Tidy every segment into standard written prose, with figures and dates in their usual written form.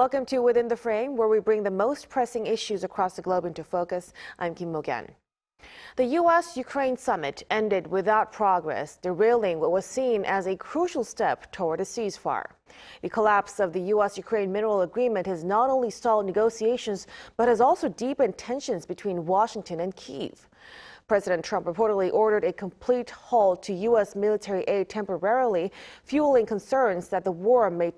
Welcome to Within the Frame, where we bring the most pressing issues across the globe into focus. I'm Kim Mok-yeon. The U.S. Ukraine summit ended without progress, derailing what was seen as a crucial step toward a ceasefire. The collapse of the U.S. Ukraine mineral agreement has not only stalled negotiations, but has also deepened tensions between Washington and Kyiv. President Trump reportedly ordered a complete halt to U.S. military aid temporarily, fueling concerns that the war may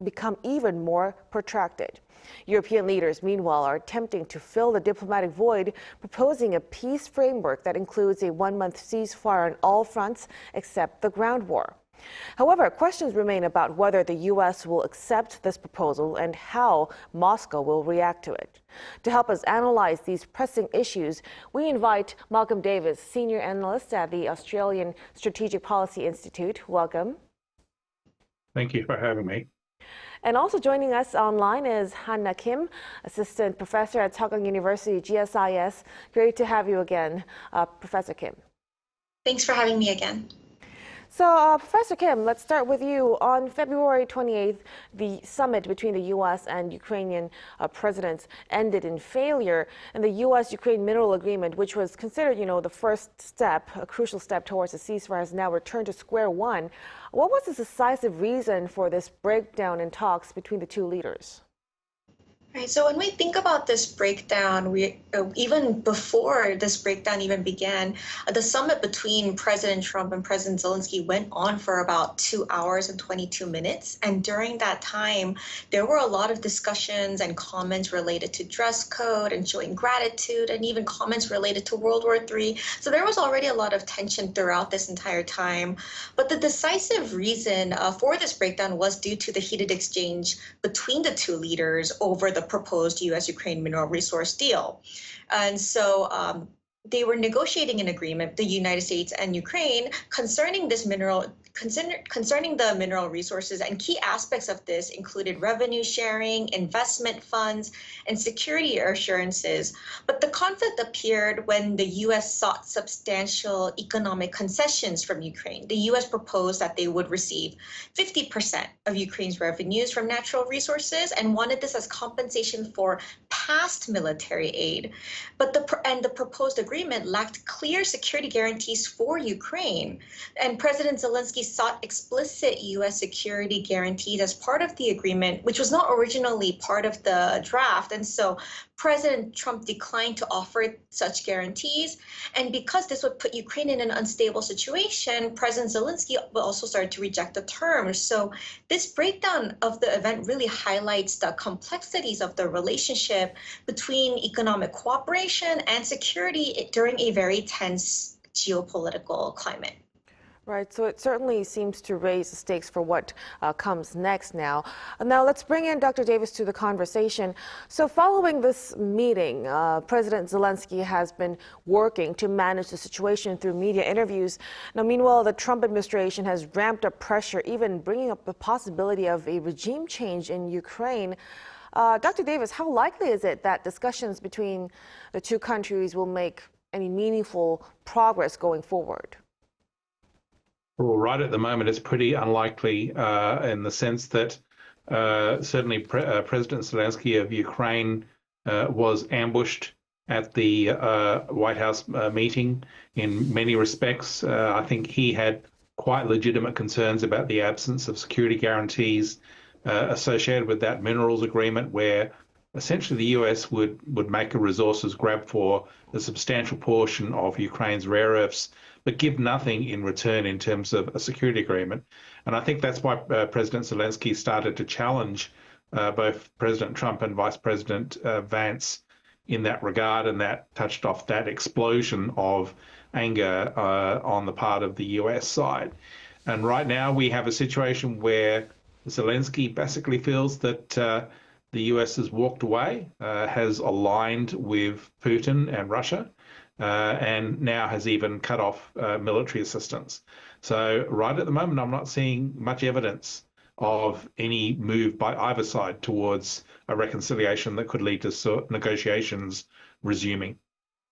become even more protracted. European leaders, meanwhile, are attempting to fill the diplomatic void, proposing a peace framework that includes a one-month ceasefire on all fronts except the ground war. However, questions remain about whether the U.S. will accept this proposal and how Moscow will react to it. To help us analyze these pressing issues, we invite Malcolm Davis, senior analyst at the Australian Strategic Policy Institute. Welcome. Thank you for having me. And also joining us online is Hannah Kim, assistant professor at Sogang University GSIS. Great to have you again, Professor Kim. Thanks for having me again. So, Professor Kim, let's start with you. On February 28th, the summit between the U.S. and Ukrainian presidents ended in failure, and the U.S.-Ukraine mineral agreement, which was considered, the first step, a crucial step towards a ceasefire, has now returned to square one. What was the decisive reason for this breakdown in talks between the two leaders? Right, so when we think about this breakdown, even before this breakdown even began, the summit between President Trump and President Zelensky went on for about 2 hours and 22 minutes. And during that time, there were a lot of discussions and comments related to dress code and showing gratitude, and even comments related to World War III. So there was already a lot of tension throughout this entire time. But the decisive reason for this breakdown was due to the heated exchange between the two leaders over the proposed U.S. Ukraine mineral resource deal. And so they were negotiating an agreement, the United States and Ukraine, concerning the mineral resources, and key aspects of this included revenue sharing, investment funds, and security assurances. But the conflict appeared when the U.S. sought substantial economic concessions from Ukraine. The U.S. proposed that they would receive 50% of Ukraine's revenues from natural resources and wanted this as compensation for past military aid. But the proposed agreement lacked clear security guarantees for Ukraine, and President Zelensky sought explicit U.S. security guarantees as part of the agreement, which was not originally part of the draft. And so President Trump declined to offer such guarantees. And because this would put Ukraine in an unstable situation, President Zelensky also started to reject the terms. So this breakdown of the event really highlights the complexities of the relationship between economic cooperation and security during a very tense geopolitical climate. Right, so it certainly seems to raise the stakes for what comes next now. Now let's bring in Dr. Davis to the conversation. So following this meeting, President Zelensky has been working to manage the situation through media interviews. Now, meanwhile, the Trump administration has ramped up pressure, even bringing up the possibility of a regime change in Ukraine. Dr. Davis, how likely is it that discussions between the two countries will make any meaningful progress going forward? Well, right at the moment, it's pretty unlikely in the sense that certainly President Zelensky of Ukraine was ambushed at the White House meeting in many respects. I think he had quite legitimate concerns about the absence of security guarantees associated with that minerals agreement, where essentially the US would make a resources grab for a substantial portion of Ukraine's rare earths, but give nothing in return in terms of a security agreement. And I think that's why President Zelensky started to challenge both President Trump and Vice President Vance in that regard, and that touched off that explosion of anger on the part of the US side. And right now we have a situation where Zelensky basically feels that the US has walked away, has aligned with Putin and Russia, and now has even cut off military assistance. So right at the moment, I'm not seeing much evidence of any move by either side towards a reconciliation that could lead to negotiations resuming.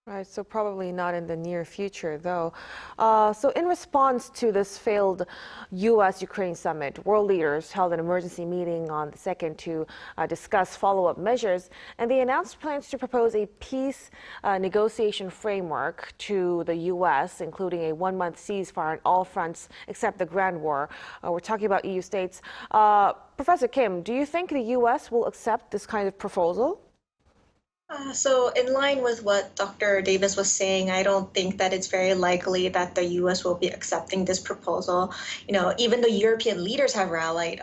Right, so probably not in the near future, though. So in response to this failed U.S. Ukraine summit, world leaders held an emergency meeting on the 2nd to discuss follow-up measures, and they announced plans to propose a peace negotiation framework to the U.S., including a one-month ceasefire on all fronts except the Grand War. We're talking about EU states. Professor Kim, do you think the U.S. will accept this kind of proposal? So in line with what Dr. Davis was saying, I don't think that it's very likely that the U.S. will be accepting this proposal. Even though European leaders have rallied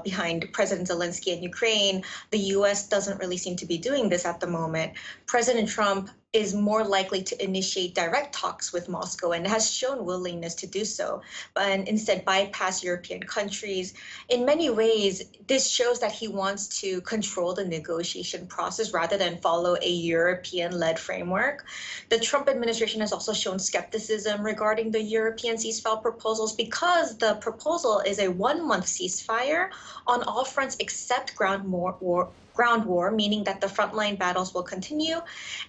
behind President Zelensky in Ukraine, the U.S. doesn't really seem to be doing this at the moment. President Trump is more likely to initiate direct talks with Moscow and has shown willingness to do so, and instead bypass European countries. In many ways, this shows that he wants to control the negotiation process rather than follow a European-led framework. The Trump administration has also shown skepticism regarding the European ceasefire proposals because the proposal is a one-month ceasefire on all fronts except ground war, meaning that the frontline battles will continue.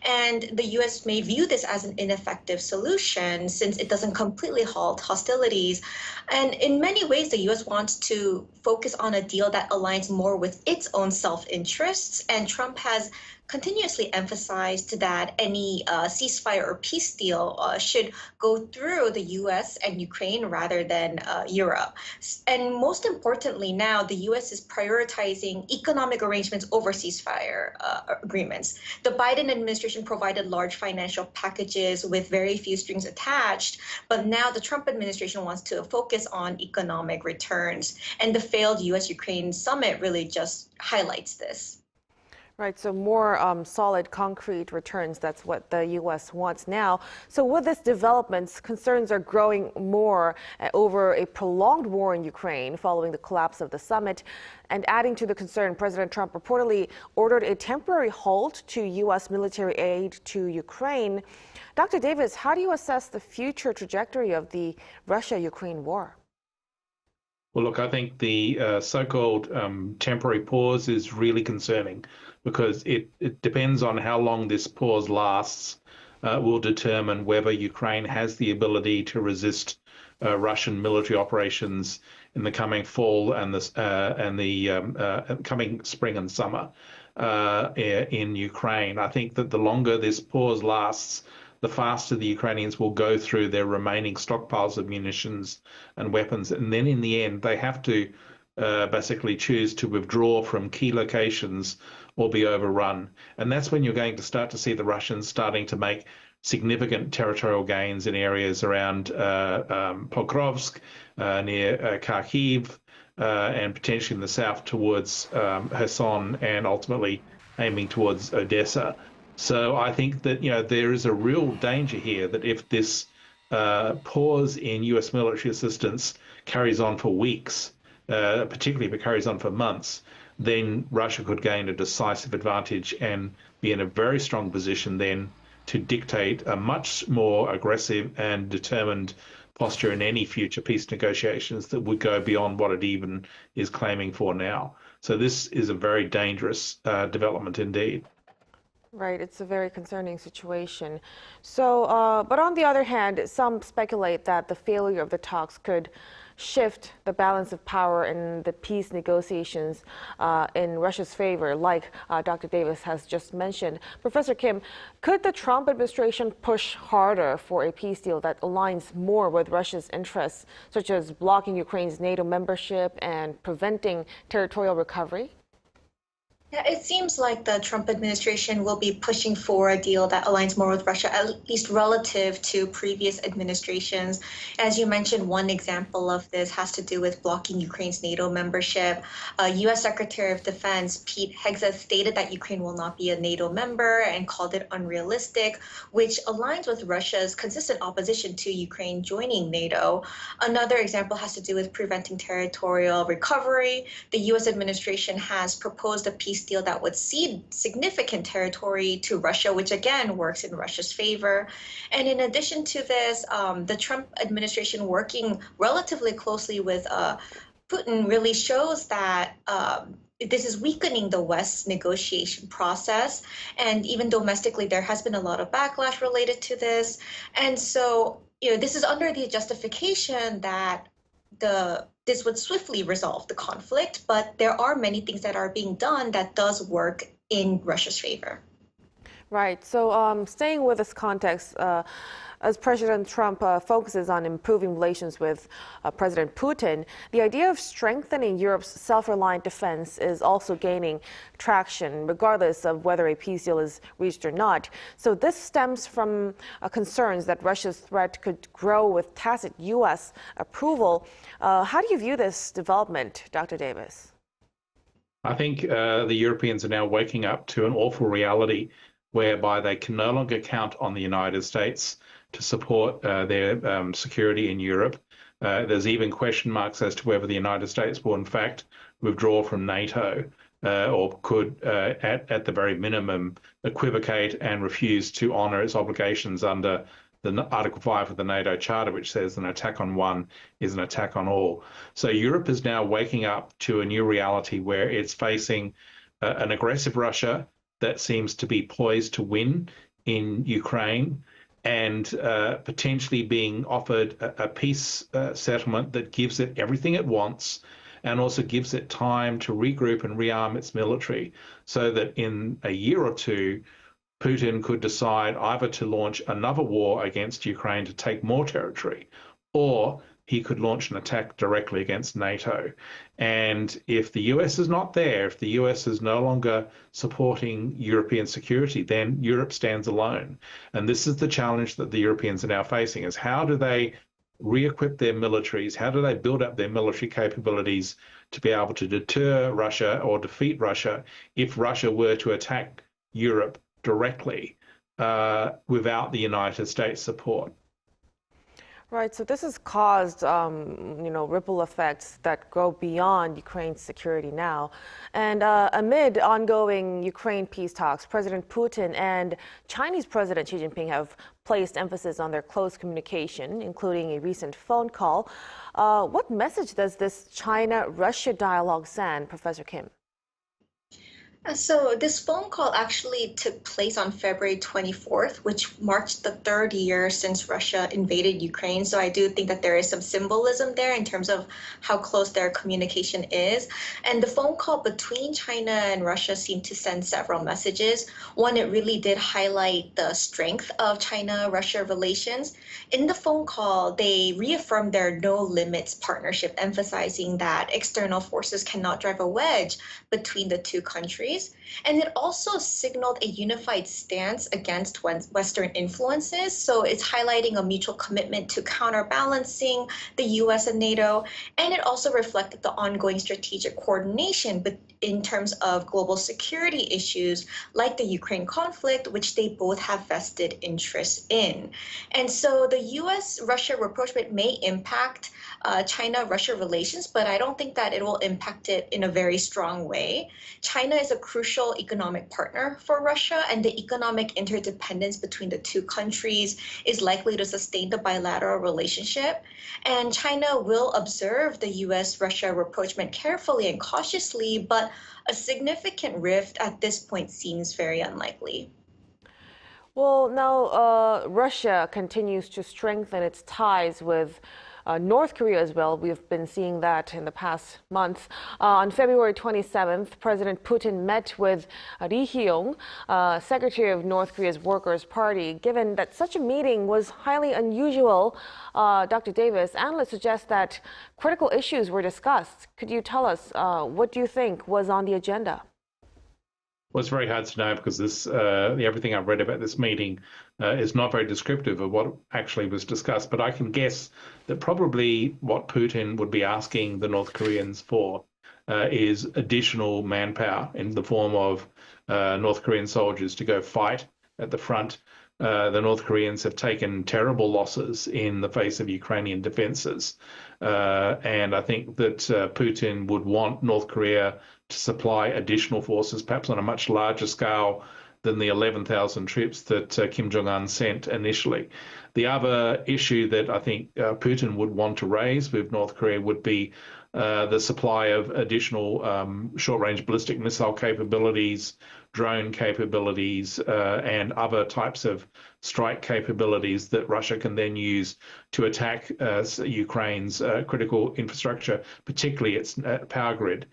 And the U.S. may view this as an ineffective solution since it doesn't completely halt hostilities. And in many ways, the U.S. wants to focus on a deal that aligns more with its own self-interests. And Trump has continuously emphasized that any ceasefire or peace deal should go through the U.S. and Ukraine rather than Europe. And most importantly, now the U.S. is prioritizing economic arrangements over ceasefire agreements. The Biden administration provided large financial packages with very few strings attached, but now the Trump administration wants to focus on economic returns. And the failed U.S.-Ukraine summit really just highlights this. Right, so more solid, concrete returns. That's what the U.S. wants now. So with this developments, concerns are growing more over a prolonged war in Ukraine following the collapse of the summit. And adding to the concern, President Trump reportedly ordered a temporary halt to U.S. military aid to Ukraine. Dr. Davis, how do you assess the future trajectory of the Russia-Ukraine war? Well, look, I think the so-called temporary pause is really concerning because it depends on how long this pause lasts will determine whether Ukraine has the ability to resist Russian military operations in the coming fall and the coming spring and summer in Ukraine. I think that the longer this pause lasts, the faster the Ukrainians will go through their remaining stockpiles of munitions and weapons. And then in the end, they have to basically choose to withdraw from key locations or be overrun. And that's when you're going to start to see the Russians starting to make significant territorial gains in areas around Pokrovsk, near Kharkiv, and potentially in the south towards Kherson and ultimately aiming towards Odessa. So I think that, there is a real danger here that if this pause in U.S. military assistance carries on for weeks, particularly if it carries on for months, then Russia could gain a decisive advantage and be in a very strong position then to dictate a much more aggressive and determined posture in any future peace negotiations that would go beyond what it even is claiming for now. So this is a very dangerous development indeed. Right, it's a very concerning situation. So, but on the other hand, some speculate that the failure of the talks could shift the balance of power in the peace negotiations in Russia's favor, like Dr. Davis has just mentioned. Professor Kim, could the Trump administration push harder for a peace deal that aligns more with Russia's interests, such as blocking Ukraine's NATO membership and preventing territorial recovery? Yeah, it seems like the Trump administration will be pushing for a deal that aligns more with Russia, at least relative to previous administrations. As you mentioned, one example of this has to do with blocking Ukraine's NATO membership. U.S. Secretary of Defense Pete Hegseth stated that Ukraine will not be a NATO member and called it unrealistic, which aligns with Russia's consistent opposition to Ukraine joining NATO. Another example has to do with preventing territorial recovery. The U.S. administration has proposed a peace deal that would cede significant territory to Russia, which again works in Russia's favor. And in addition to this, the Trump administration working relatively closely with Putin really shows that this is weakening the West's negotiation process. And even domestically, there has been a lot of backlash related to this. And so, this is under the justification that this would swiftly resolve the conflict, but there are many things that are being done that does work in Russia's favor. Right. So staying with this context, as President Trump focuses on improving relations with President Putin, the idea of strengthening Europe's self-reliant defense is also gaining traction, regardless of whether a peace deal is reached or not. So this stems from concerns that Russia's threat could grow with tacit U.S. approval. How do you view this development, Dr. Davis? I think the Europeans are now waking up to an awful reality whereby they can no longer count on the United States to support their security in Europe. There's even question marks as to whether the United States will, in fact, withdraw from NATO or could, at the very minimum, equivocate and refuse to honour its obligations under the Article 5 of the NATO Charter, which says an attack on one is an attack on all. So Europe is now waking up to a new reality where it's facing an aggressive Russia that seems to be poised to win in Ukraine and potentially being offered a peace settlement that gives it everything it wants and also gives it time to regroup and rearm its military so that in a year or two, Putin could decide either to launch another war against Ukraine to take more territory, or he could launch an attack directly against NATO. And if the US is not there, if the US is no longer supporting European security, then Europe stands alone. And this is the challenge that the Europeans are now facing, is how do they re-equip their militaries? How do they build up their military capabilities to be able to deter Russia or defeat Russia if Russia were to attack Europe directly without the United States support? Right, so this has caused, ripple effects that go beyond Ukraine's security now. And amid ongoing Ukraine peace talks, President Putin and Chinese President Xi Jinping have placed emphasis on their close communication, including a recent phone call. What message does this China-Russia dialogue send, Professor Kim? So this phone call actually took place on February 24th, which marked the third year since Russia invaded Ukraine. So I do think that there is some symbolism there in terms of how close their communication is. And the phone call between China and Russia seemed to send several messages. One, it really did highlight the strength of China-Russia relations. In the phone call, they reaffirmed their no limits partnership, emphasizing that external forces cannot drive a wedge between the two countries. And it also signaled a unified stance against Western influences. So it's highlighting a mutual commitment to counterbalancing the US and NATO. And it also reflected the ongoing strategic coordination in terms of global security issues like the Ukraine conflict, which they both have vested interests in. And so the US-Russia rapprochement may impact China-Russia relations, but I don't think that it will impact it in a very strong way. China is a crucial economic partner for Russia, and the economic interdependence between the two countries is likely to sustain the bilateral relationship. And China will observe the US-Russia rapprochement carefully and cautiously, but a significant rift at this point seems very unlikely. Well, now Russia continues to strengthen its ties with North Korea as well. We've been seeing that in the past months. On February 27th, President Putin met with Ri Hyong, Secretary of North Korea's Workers' Party. Given that such a meeting was highly unusual, Dr. Davis, analysts suggest that critical issues were discussed. Could you tell us what do you think was on the agenda? Well, it's very hard to know because everything I've read about this meeting is not very descriptive of what actually was discussed. But I can guess that probably what Putin would be asking the North Koreans for is additional manpower in the form of North Korean soldiers to go fight at the front. The North Koreans have taken terrible losses in the face of Ukrainian defenses. And I think that Putin would want North Korea to supply additional forces, perhaps on a much larger scale than the 11,000 troops that Kim Jong-un sent initially. The other issue that I think Putin would want to raise with North Korea would be the supply of additional short-range ballistic missile capabilities, drone capabilities, and other types of strike capabilities that Russia can then use to attack Ukraine's critical infrastructure, particularly its power grid.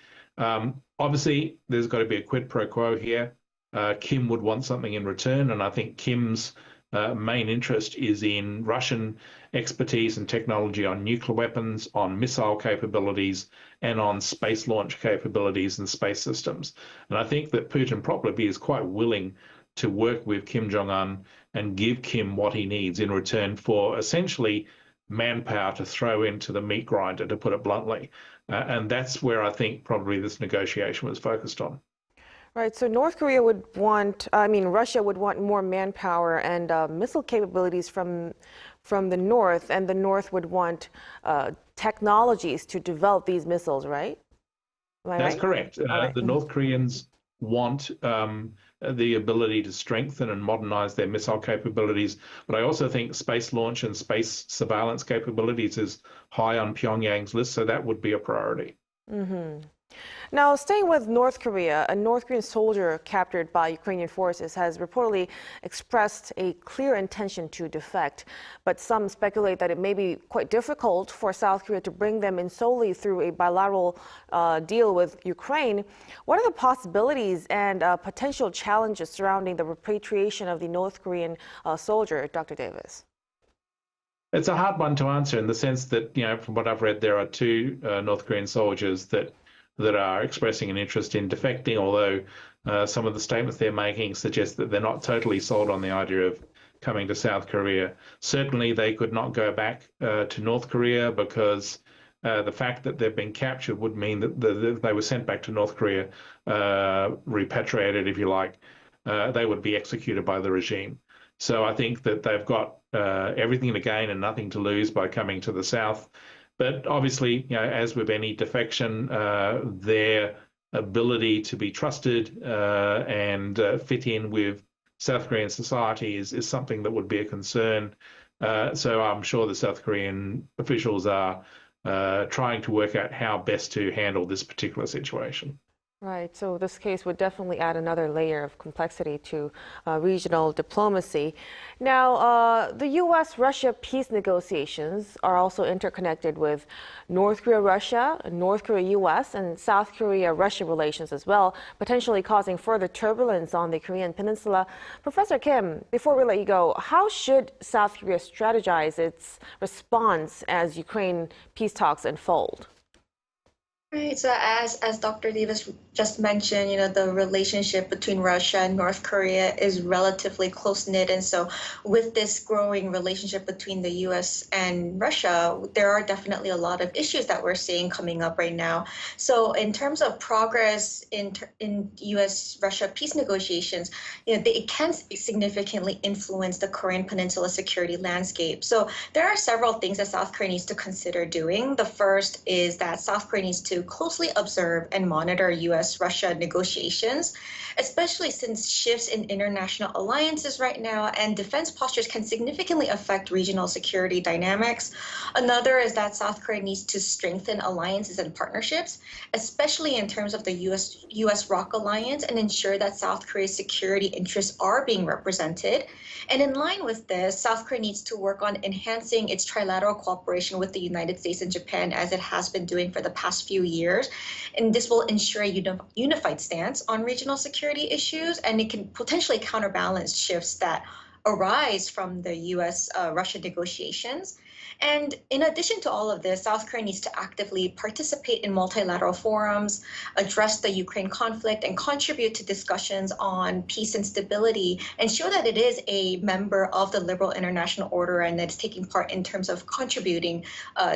Obviously, there's got to be a quid pro quo here. Kim would want something in return, and I think Kim's main interest is in Russian expertise and technology on nuclear weapons, on missile capabilities, and on space launch capabilities and space systems. And I think that Putin probably is quite willing to work with Kim Jong-un and give Kim what he needs in return for essentially manpower to throw into the meat grinder, to put it bluntly. And that's where I think probably this negotiation was focused on. Right, so North Korea would want, Russia would want more manpower and missile capabilities from the North, and the North would want technologies to develop these missiles, right? That's correct. Right. The North Koreans want the ability to strengthen and modernize their missile capabilities, but I also think space launch and space surveillance capabilities is high on Pyongyang's list, so that would be a priority. Mm-hmm. Now, staying with North Korea, a North Korean soldier captured by Ukrainian forces has reportedly expressed a clear intention to defect, but some speculate that it may be quite difficult for South Korea to bring them in solely through a bilateral deal with Ukraine. What are the possibilities and potential challenges surrounding the repatriation of the North Korean soldier, Dr. Davis? It's a hard one to answer in the sense that, from what I've read, there are two North Korean soldiers that are expressing an interest in defecting, although some of the statements they're making suggest that they're not totally sold on the idea of coming to South Korea. Certainly, they could not go back to North Korea because the fact that they've been captured would mean that they were sent back to North Korea, repatriated, if you like. They would be executed by the regime. So I think that they've got everything to gain and nothing to lose by coming to the South. But obviously, as with any defection, their ability to be trusted and fit in with South Korean society is something that would be a concern. So I'm sure the South Korean officials are trying to work out how best to handle this particular situation. Right, so this case would definitely add another layer of complexity to regional diplomacy. Now, the U.S.-Russia peace negotiations are also interconnected with North Korea-Russia, North Korea-U.S., and South Korea-Russia relations as well, potentially causing further turbulence on the Korean peninsula. Professor Kim, before we let you go, how should South Korea strategize its response as Ukraine peace talks unfold? Right. So as Dr. Davis just mentioned, the relationship between Russia and North Korea is relatively close-knit. And so with this growing relationship between the U.S. and Russia, there are definitely a lot of issues that we're seeing coming up right now. So in terms of progress in U.S.-Russia peace negotiations, it can significantly influence the Korean Peninsula security landscape. So there are several things that South Korea needs to consider doing. The first is that South Korea needs to closely observe and monitor U.S.-Russia negotiations, especially since shifts in international alliances right now and defense postures can significantly affect regional security dynamics. Another is that South Korea needs to strengthen alliances and partnerships, especially in terms of the U.S.-ROK alliance, and ensure that South Korea's security interests are being represented. And in line with this, South Korea needs to work on enhancing its trilateral cooperation with the United States and Japan, as it has been doing for the past few years. And this will ensure a unified stance on regional security issues, and it can potentially counterbalance shifts that arise from the U.S.-Russia negotiations. And in addition to all of this, South Korea needs to actively participate in multilateral forums, address the Ukraine conflict, and contribute to discussions on peace and stability, and show that it is a member of the liberal international order and that it's taking part in terms of contributing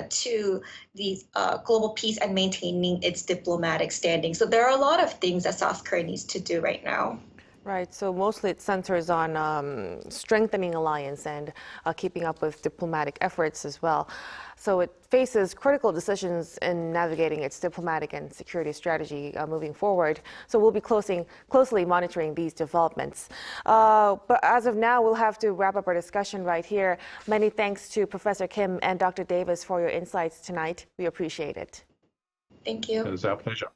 to the global peace and maintaining its diplomatic standing. So there are a lot of things that South Korea needs to do right now. Right, so mostly it centers on strengthening alliance and keeping up with diplomatic efforts as well. So it faces critical decisions in navigating its diplomatic and security strategy moving forward. So we'll be closely monitoring these developments. But as of now, we'll have to wrap up our discussion right here. Many thanks to Professor Kim and Dr. Davis for your insights tonight. We appreciate it. Thank you. It was our pleasure.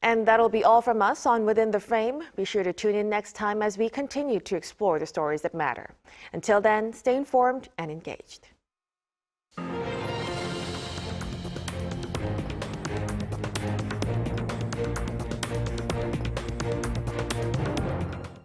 And that'll be all from us on Within the Frame. Be sure to tune in next time as we continue to explore the stories that matter. Until then, stay informed and engaged.